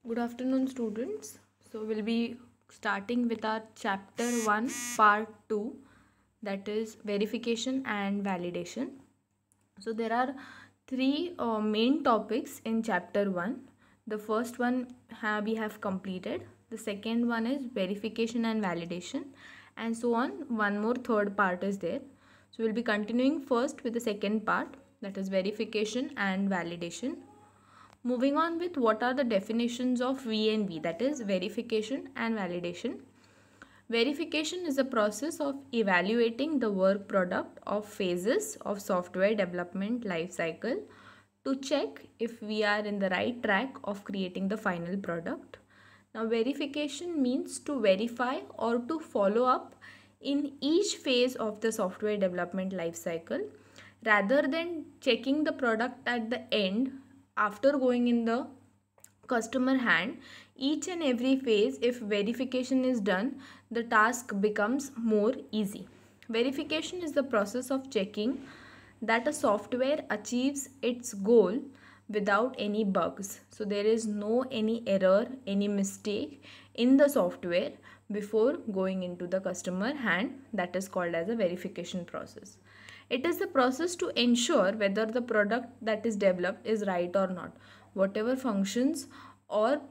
Good afternoon, students. So, we'll be starting with our chapter 1, part 2, that is verification and validation. So, there are three main topics in chapter 1. The first one we have completed, the second one is verification and validation, and so on. One more third part is there. So, we'll be continuing first with the second part, that is verification and validation. Moving on with what are the definitions of V&V, that is verification and validation. Verification is a process of evaluating the work product of phases of software development life cycle to check if we are in the right track of creating the final product. Now, verification means to verify or to follow up in each phase of the software development life cycle rather than checking the product at the end after going in the customer hand. Each and every phase, if verification is done, the task becomes more easy. Verification is the process of checking that a software achieves its goal without any bugs. So there is no any error, any mistake in the software before going into the customer hand. That is called as a verification process. It is the process to ensure whether the product that is developed is right or not. Whatever functions or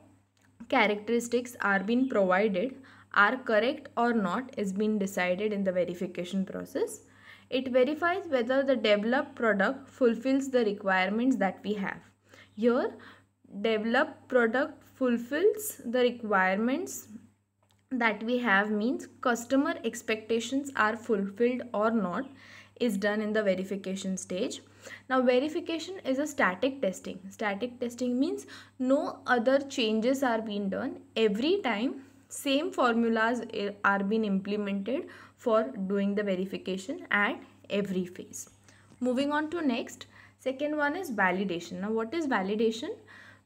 characteristics are being provided are correct or not is being decided in the verification process. It verifies whether the developed product fulfills the requirements that we have. Here, developed product fulfills the requirements that we have means customer expectations are fulfilled or not is done in the verification stage. Now, verification is a static testing. Static testing means no other changes are being done. Every time same formulas are being implemented for doing the verification at every phase. Moving on to next, second one is validation. Now, what is validation?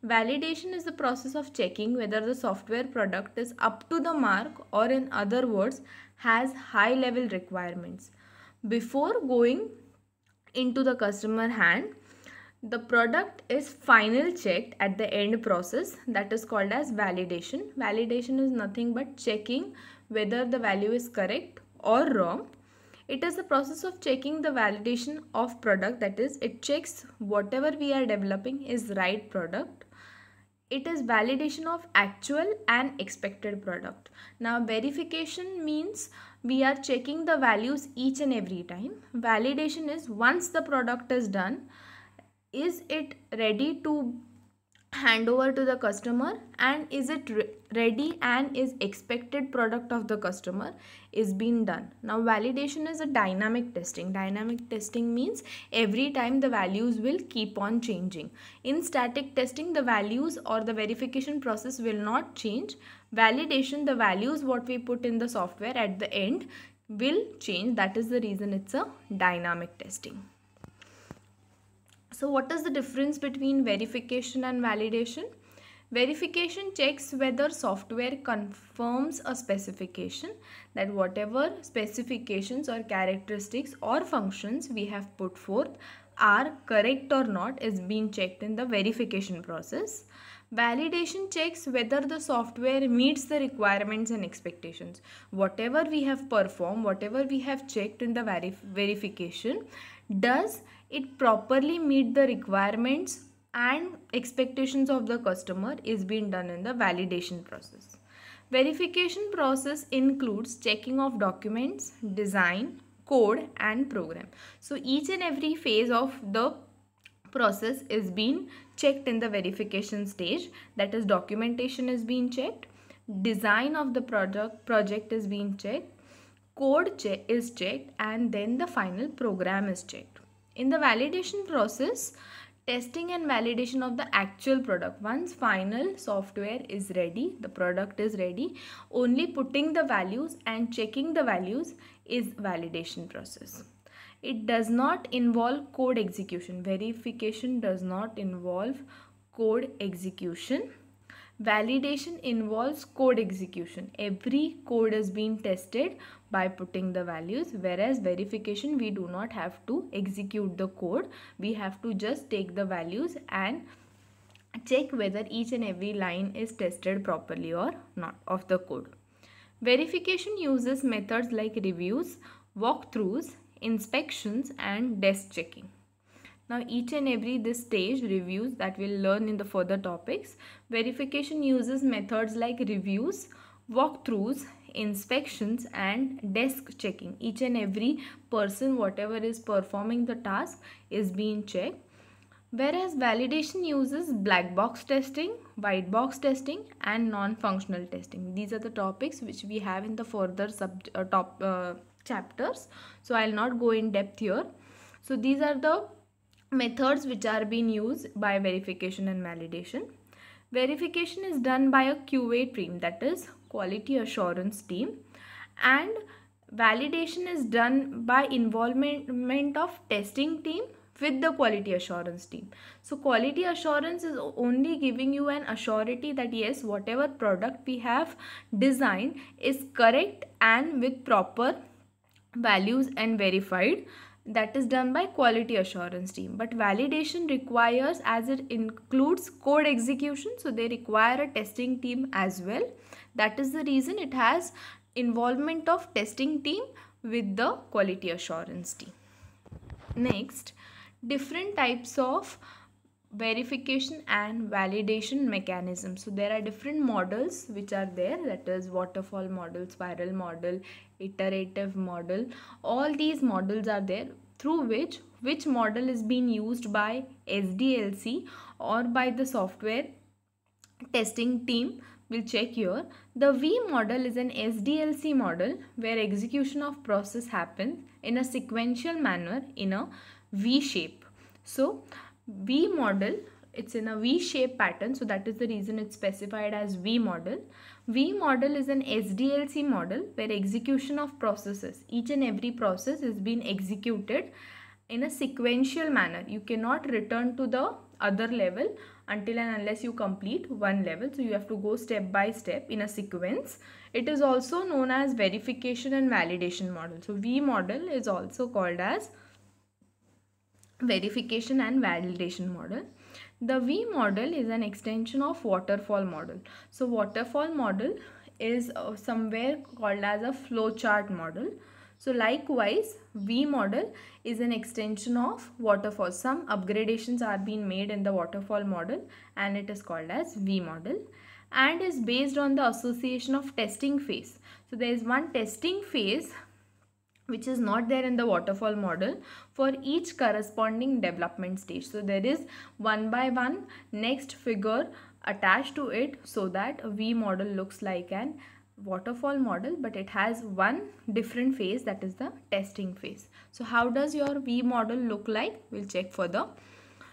Validation is the process of checking whether the software product is up to the mark, or in other words has high level requirements. Before going into the customer hand, the product is final checked at the end process, that is called as validation. Validation is nothing but checking whether the value is correct or wrong. It is the process of checking the validation of product, that is it checks whatever we are developing is right product. It is validation of actual and expected product. Now, verification means we are checking the values each and every time. Validation is once the product is done, is it ready to hand over to the customer, and is it ready and is expected product of the customer is being done. Now, validation is a dynamic testing. Dynamic testing means every time the values will keep on changing. In static testing, the values or the verification process will not change. Validation, the values what we put in the software at the end will change. That is the reason it's a dynamic testing. So what is the difference between verification and validation? Verification checks whether software confirms a specification, that whatever specifications or characteristics or functions we have put forth are correct or not is being checked in the verification process. Validation checks whether the software meets the requirements and expectations. Whatever we have performed, whatever we have checked in the verification, does it properly meet the requirements and expectations of the customer is being done in the validation process. Verification process includes checking of documents, design, code and program. So each and every phase of the process is being checked in the verification stage, that is documentation is being checked, design of the project is being checked, code is checked, and then the final program is checked. In the validation process, testing and validation of the actual product. Once final software is ready, the product is ready, only putting the values and checking the values is validation process. It does not involve code execution. Verification does not involve code execution. Validation involves code execution. Every code is being tested by putting the values, whereas verification we do not have to execute the code. We have to just take the values and check whether each and every line is tested properly or not of the code. Verification uses methods like reviews, walkthroughs, inspections, and desk checking. Now each and every this stage reviews that we'll learn in the further topics. Verification uses methods like reviews, walkthroughs, inspections, and desk checking. Each and every person, whatever is performing the task, is being checked. Whereas validation uses black box testing, white box testing, and non-functional testing. These are the topics which we have in the further chapters. So I'll not go in depth here. So these are the methods which are being used by verification and validation. Verification is done by a QA team, that is quality assurance team, and validation is done by involvement of testing team with the quality assurance team. So quality assurance is only giving you an assurity that yes, whatever product we have designed is correct and with proper values and verified. That is done by quality assurance team. But validation requires, as it includes code execution, so they require a testing team as well. That is the reason it has involvement of testing team with the quality assurance team. Next, different types of verification and validation mechanisms. So there are different models which are there, that is waterfall model, spiral model, iterative model. All these models are there through which model is being used by SDLC or by the software testing team. We'll check here. The V model is an SDLC model where execution of process happens in a sequential manner in a V shape. So V model, it's in a V shape pattern, so that is the reason it's specified as V model. V model is an SDLC model where execution of processes, each and every process is being executed in a sequential manner. You cannot return to the other level until and unless you complete one level. So you have to go step by step in a sequence. It is also known as verification and validation model. So V model is also called as verification and validation model. The V model is an extension of waterfall model. So waterfall model is somewhere called as a flowchart model. So likewise, V model is an extension of waterfall. Some upgradations are being made in the waterfall model and it is called as V model, and is based on the association of testing phase. So there is one testing phase which is not there in the waterfall model for each corresponding development stage. So there is one by one next figure attached to it, so that a V model looks like an waterfall model, but it has one different phase, that is the testing phase. So how does your V model look like? We'll check further.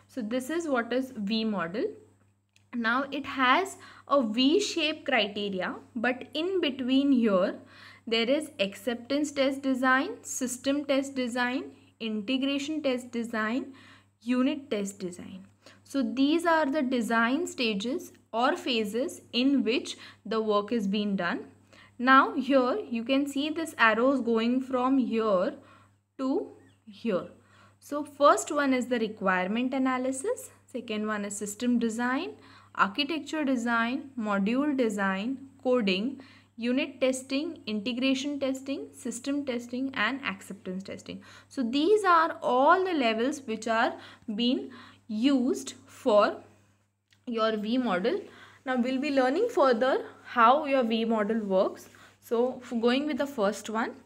So this is what is V model. Now it has a V-shaped criteria, but in between here there is acceptance test design, system test design, integration test design, unit test design. So these are the design stages or phases in which the work is being done. Now here you can see this arrows going from here to here. So first one is the requirement analysis, second one is system design, architecture design, module design, coding, unit testing, integration testing, system testing, and acceptance testing. So these are all the levels which are being used for your V model. Now we'll be learning further how your V model works. So going with the first one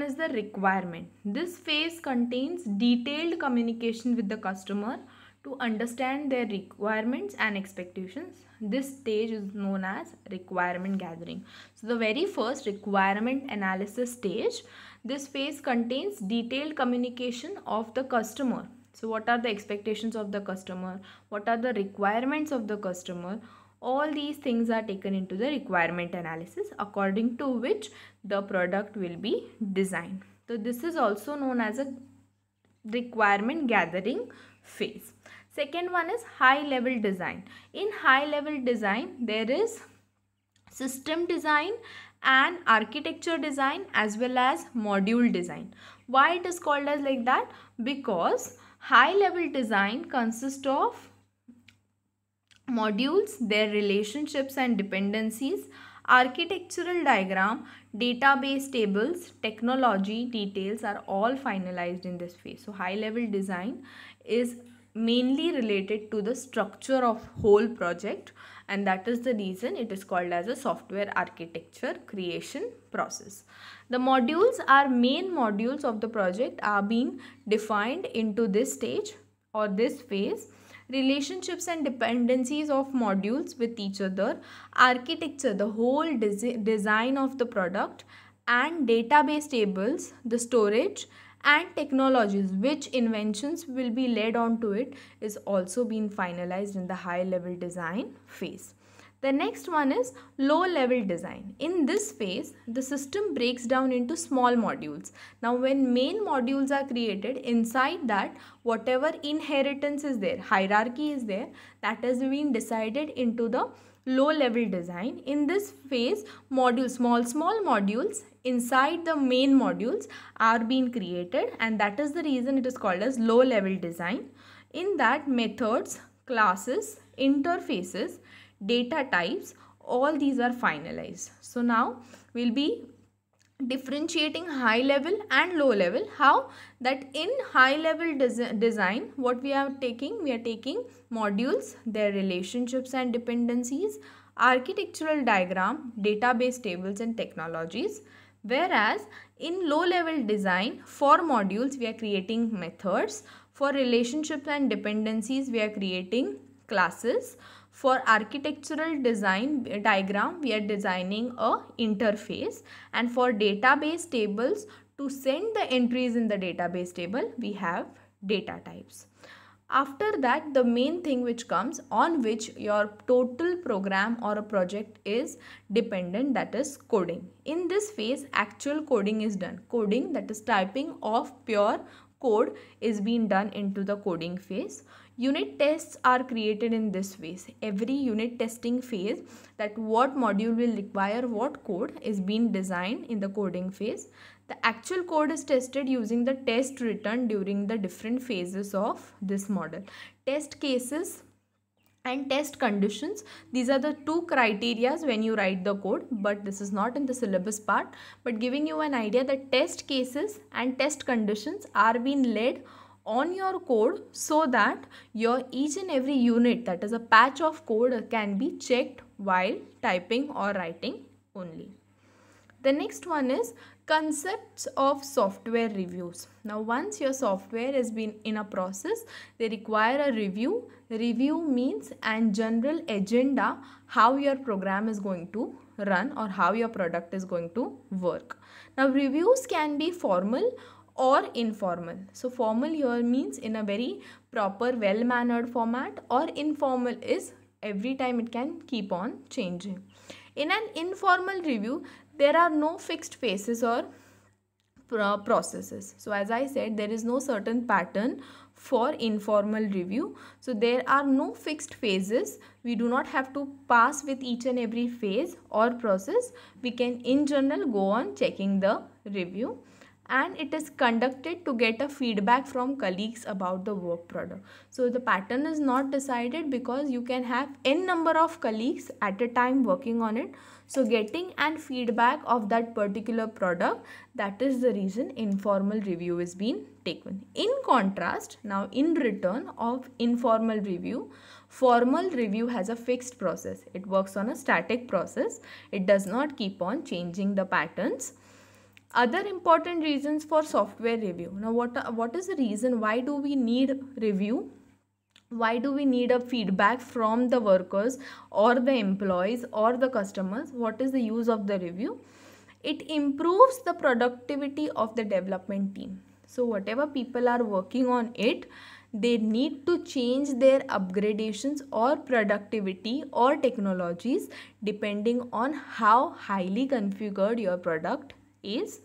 is the requirement. This phase contains detailed communication with the customer to understand their requirements and expectations. This stage is known as requirement gathering. So the very first requirement analysis stage, this phase contains detailed communication of the customer. So what are the expectations of the customer? What are the requirements of the customer? All these things are taken into the requirement analysis, according to which the product will be designed. So this is also known as a requirement gathering phase. Second one is high level design. In high level design, there is system design and architecture design as well as module design. Why it is called as like that? Because high level design consists of modules, their relationships and dependencies, architectural diagram, database tables, technology details are all finalized in this phase. So high level design is mainly related to the structure of whole project, and that is the reason it is called as a software architecture creation process. The modules are main modules of the project are being defined into this stage or this phase. Relationships and dependencies of modules with each other, architecture, the whole design of the product, and database tables, the storage, and technologies which inventions will be led onto it is also being finalized in the high level design phase. The next one is low level design. In this phase, the system breaks down into small modules. Now, when main modules are created, inside that, whatever inheritance is there, hierarchy is there, that has been decided into the low level design. In this phase, modules, small modules inside the main modules are being created, and that is the reason it is called as low level design. In that, methods, classes, interfaces, data types, all these are finalized. So now we'll be differentiating high level and low level. How? That in high level design, what we are taking modules, their relationships and dependencies, architectural diagram, database tables and technologies. Whereas in low level design, for modules we are creating methods, for relationships and dependencies we are creating classes, for architectural design diagram we are designing a interface, and for database tables, to send the entries in the database table, we have data types. After that, the main thing which comes on which your total program or a project is dependent, that is coding. In this phase, actual coding is done. Coding, that is typing of pure code, is being done into the coding phase. Unit tests are created in this phase. Every unit testing phase, that what module will require what code, is being designed in the coding phase. The actual code is tested using the test written during the different phases of this model. Test cases and test conditions, these are the two criterias when you write the code, but this is not in the syllabus part, but giving you an idea that test cases and test conditions are being led on your code, so that your each and every unit, that is a patch of code, can be checked while typing or writing only. The next one is concepts of software reviews. Now, once your software has been in a process, they require a review. Review means and general agenda how your program is going to run or how your product is going to work. Now, reviews can be formal or informal. So formal here means in a very proper, well-mannered format, or informal is every time it can keep on changing. In an informal review, there are no fixed phases or processes. So as I said, there is no certain pattern for informal review. So there are no fixed phases. We do not have to pass with each and every phase or process. We can in general go on checking the review, and it is conducted to get a feedback from colleagues about the work product. So the pattern is not decided because you can have n number of colleagues at a time working on it. So getting and feedback of that particular product, that is the reason informal review is being taken. In contrast, now in return of informal review, formal review has a fixed process. It works on a static process. It does not keep on changing the patterns. Other important reasons for software review. Now, what is the reason? Why do we need review? Why do we need a feedback from the workers or the employees or the customers? What is the use of the review? It improves the productivity of the development team. So whatever people are working on it, they need to change their upgradations or productivity or technologies depending on how highly configured your product is.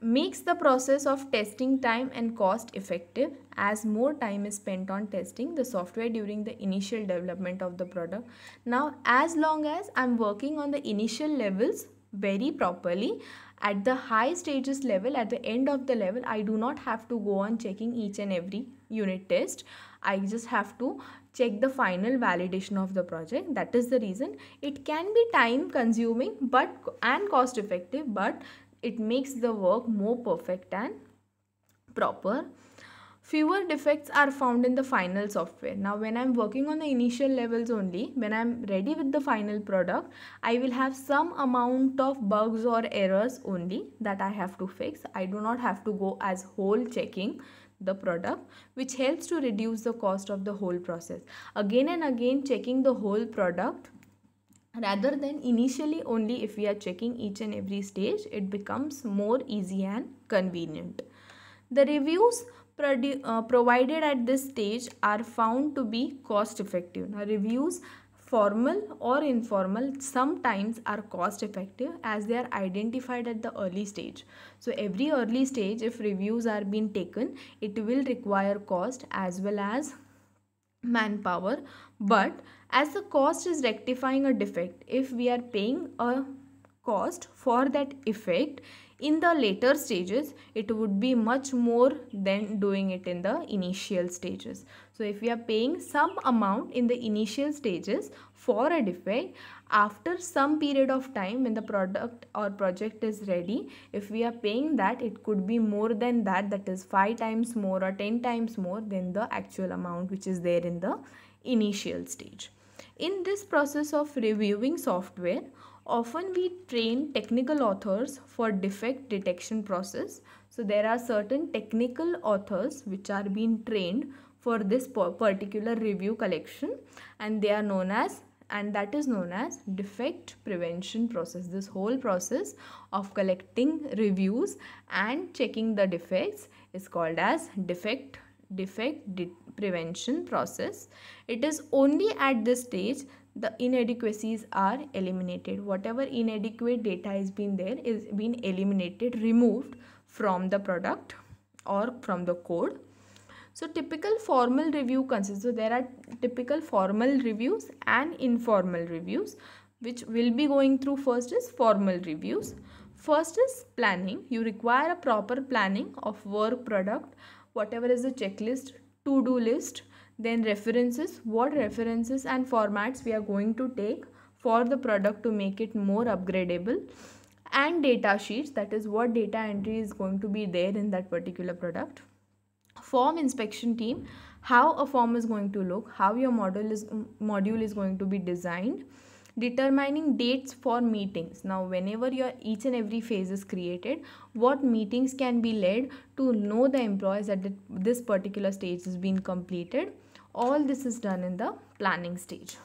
Makes the process of testing time and cost effective, as more time is spent on testing the software during the initial development of the product. Now, as long as I'm working on the initial levels very properly, at the high stages level, at the end of the level, I do not have to go on checking each and every unit test. I just have to check the final validation of the project. That is the reason it can be time consuming and cost effective, but it makes the work more perfect and proper. Fewer defects are found in the final software. Now when I'm working on the initial levels only, when I'm ready with the final product, I will have some amount of bugs or errors only that I have to fix. I do not have to go as whole checking the product, which helps to reduce the cost of the whole process. Again and again checking the whole product rather than initially only if we are checking each and every stage, it becomes more easy and convenient. The reviews provided at this stage are found to be cost effective. Now reviews, formal or informal, sometimes are cost effective as they are identified at the early stage. So every early stage, if reviews are being taken, it will require cost as well as manpower, but as the cost is rectifying a defect, if we are paying a cost for that effect in the later stages, it would be much more than doing it in the initial stages. So if we are paying some amount in the initial stages for a defect, after some period of time when the product or project is ready, if we are paying that, it could be more than that, that is 5 times more or 10 times more than the actual amount which is there in the initial stage. In this process of reviewing software, often we train technical authors for defect detection process. So there are certain technical authors which are being trained for this particular review collection, and they are known as, and that is known as defect prevention process. This whole process of collecting reviews and checking the defects is called as defect prevention process. It is only at this stage the inadequacies are eliminated. Whatever inadequate data is been there is being eliminated, removed from the product or from the code. So typical formal review consists, so there are typical formal reviews and informal reviews, which we'll be going through. First is formal reviews. First is planning. You require a proper planning of work product, whatever is the checklist, to-do list, then references, what references and formats we are going to take for the product to make it more upgradable, and data sheets, that is what data entry is going to be there in that particular product. Form inspection team, how a form is going to look, how your module is going to be designed. Determining dates for meetings. Now whenever your each and every phase is created, what meetings can be led to know the employees that this particular stage has been completed. All this is done in the planning stage.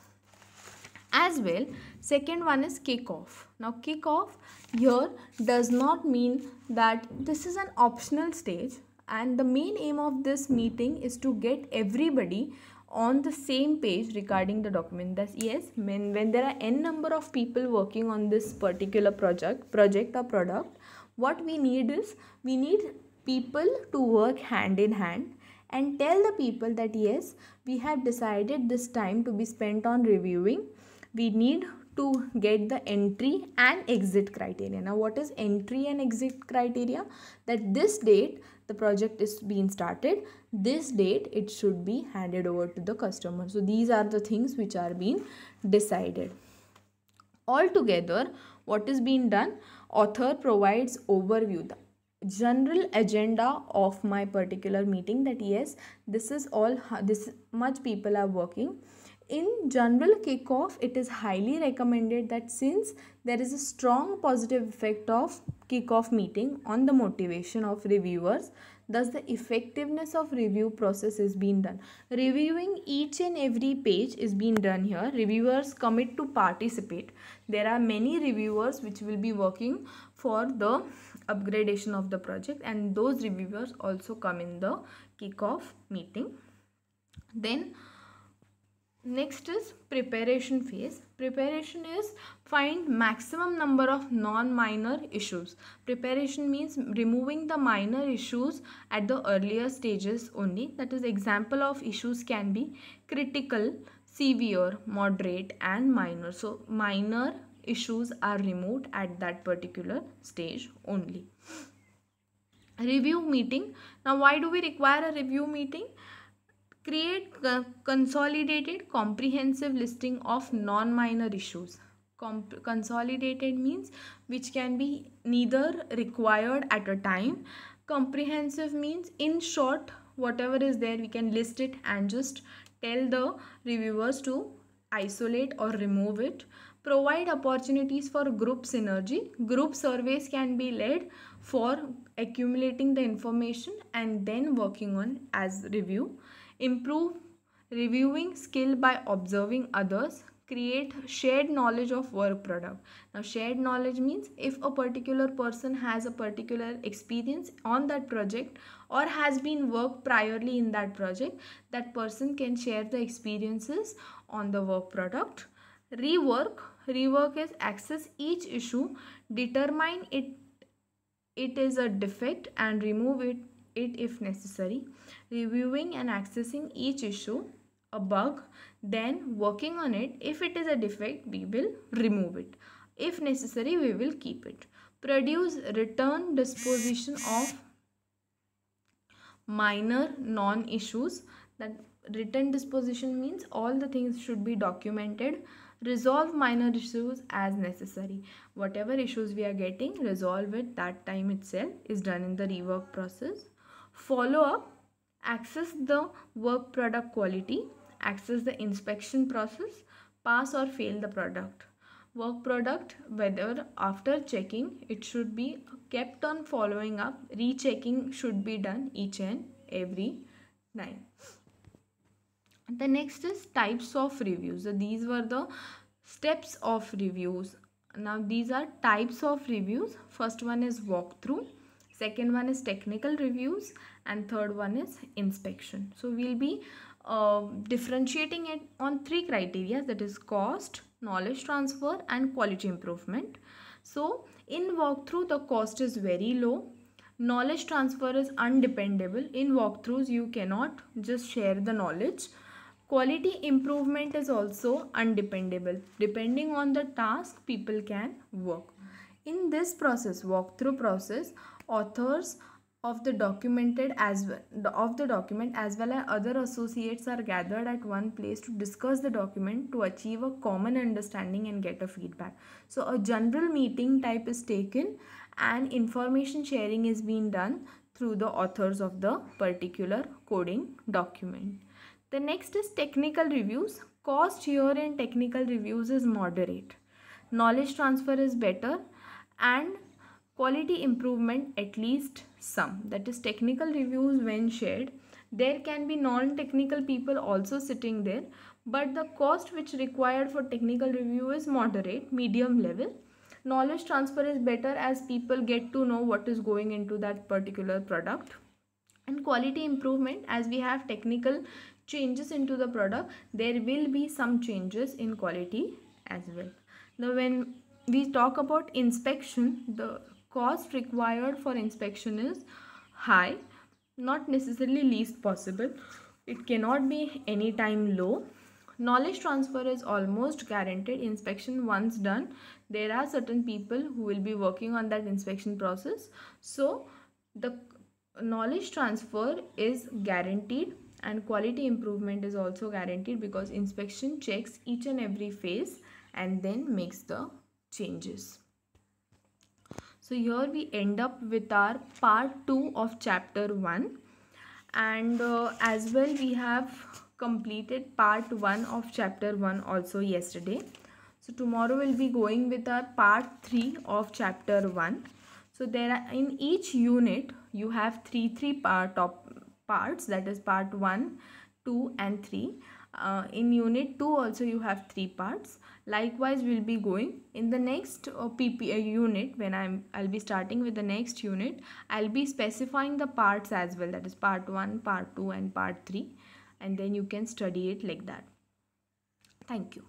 As well, second one is kickoff. Now kickoff here does not mean that this is an optional stage, and the main aim of this meeting is to get everybody on the same page regarding the document. That yes, when there are n number of people working on this particular project or product, what we need is, we need people to work hand in hand and tell the people that yes, we have decided this time to be spent on reviewing. We need to get the entry and exit criteria. Now what is entry and exit criteria? That this date the project is being started, this date it should be handed over to the customer. So these are the things which are being decided. Altogether, what is being done? Author provides overview, the general agenda of my particular meeting, that yes, this is all, this much people are working. In general kickoff, it is highly recommended that since there is a strong positive effect of kickoff meeting on the motivation of reviewers, thus the effectiveness of review process is being done. Reviewing each and every page is being done here. Reviewers commit to participate. There are many reviewers which will be working for the upgradation of the project, and those reviewers also come in the kickoff meeting. Then next is preparation phase. Preparation is find maximum number of non-minor issues. Preparation means removing the minor issues at the earlier stages only. That is, example of issues can be critical, severe, moderate and minor. So minor issues are removed at that particular stage only. Review meeting. Now why do we require a review meeting? Create consolidated comprehensive listing of non-minor issues. Consolidated means which can be neither required at a time. Comprehensive means in short whatever is there we can list it and just tell the reviewers to isolate or remove it. Provide opportunities for group synergy. Group surveys can be led for accumulating the information and then working on as review. Improve reviewing skill by observing others. Create shared knowledge of work product. Now shared knowledge means if a particular person has a particular experience on that project or has been worked priorly in that project, that person can share the experiences on the work product. Rework is access each issue, determine it is a defect and remove it if necessary. Reviewing and accessing each issue, a bug, then working on it. If it is a defect, we will remove it. If necessary, we will keep it. Produce return disposition of minor non-issues. That written disposition means all the things should be documented. Resolve minor issues as necessary. Whatever issues we are getting, resolve it that time itself is done in the rework process. Follow up, access the work product quality, access the inspection process, pass or fail the product. Work product, whether after checking, it should be kept on following up. Rechecking should be done each and every time. The next is types of reviews. So these were the steps of reviews. Now these are types of reviews. First one is walkthrough, second one is technical reviews, and third one is inspection. So we'll be differentiating it on three criteria, that is cost, knowledge transfer, and quality improvement. So in walkthrough the cost is very low. Knowledge transfer is undependable. In walkthroughs you cannot just share the knowledge. Quality improvement is also undependable. Depending on the task, people can work. In this process, walkthrough process, authors of the document as well as other associates are gathered at one place to discuss the document to achieve a common understanding and get a feedback. So a general meeting type is taken and information sharing is being done through the authors of the particular coding document. The next is technical reviews. Cost here in technical reviews is moderate. Knowledge transfer is better and quality improvement at least some. That is technical reviews when shared. There can be non-technical people also sitting there, but the cost which required for technical review is moderate, medium level. Knowledge transfer is better as people get to know what is going into that particular product. And quality improvement, as we have technical changes into the product, there will be some changes in quality as well. Now when we talk about inspection, the cost required for inspection is high, not necessarily least possible. It cannot be anytime low. Knowledge transfer is almost guaranteed. Inspection once done, there are certain people who will be working on that inspection process. So the knowledge transfer is guaranteed and quality improvement is also guaranteed because inspection checks each and every phase and then makes the changes. So here we end up with our part 2 of chapter 1, and as well we have completed part 1 of chapter 1 also yesterday. So tomorrow we'll be going with our part 3 of chapter 1. So there are, in each unit you have three parts, that is part 1, 2 and 3. In unit 2 also you have 3 parts. Likewise we'll be going in the next PPA unit. When I'll be starting with the next unit, I'll be specifying the parts as well, that is part 1, part 2 and part 3, and then you can study it like that. Thank you.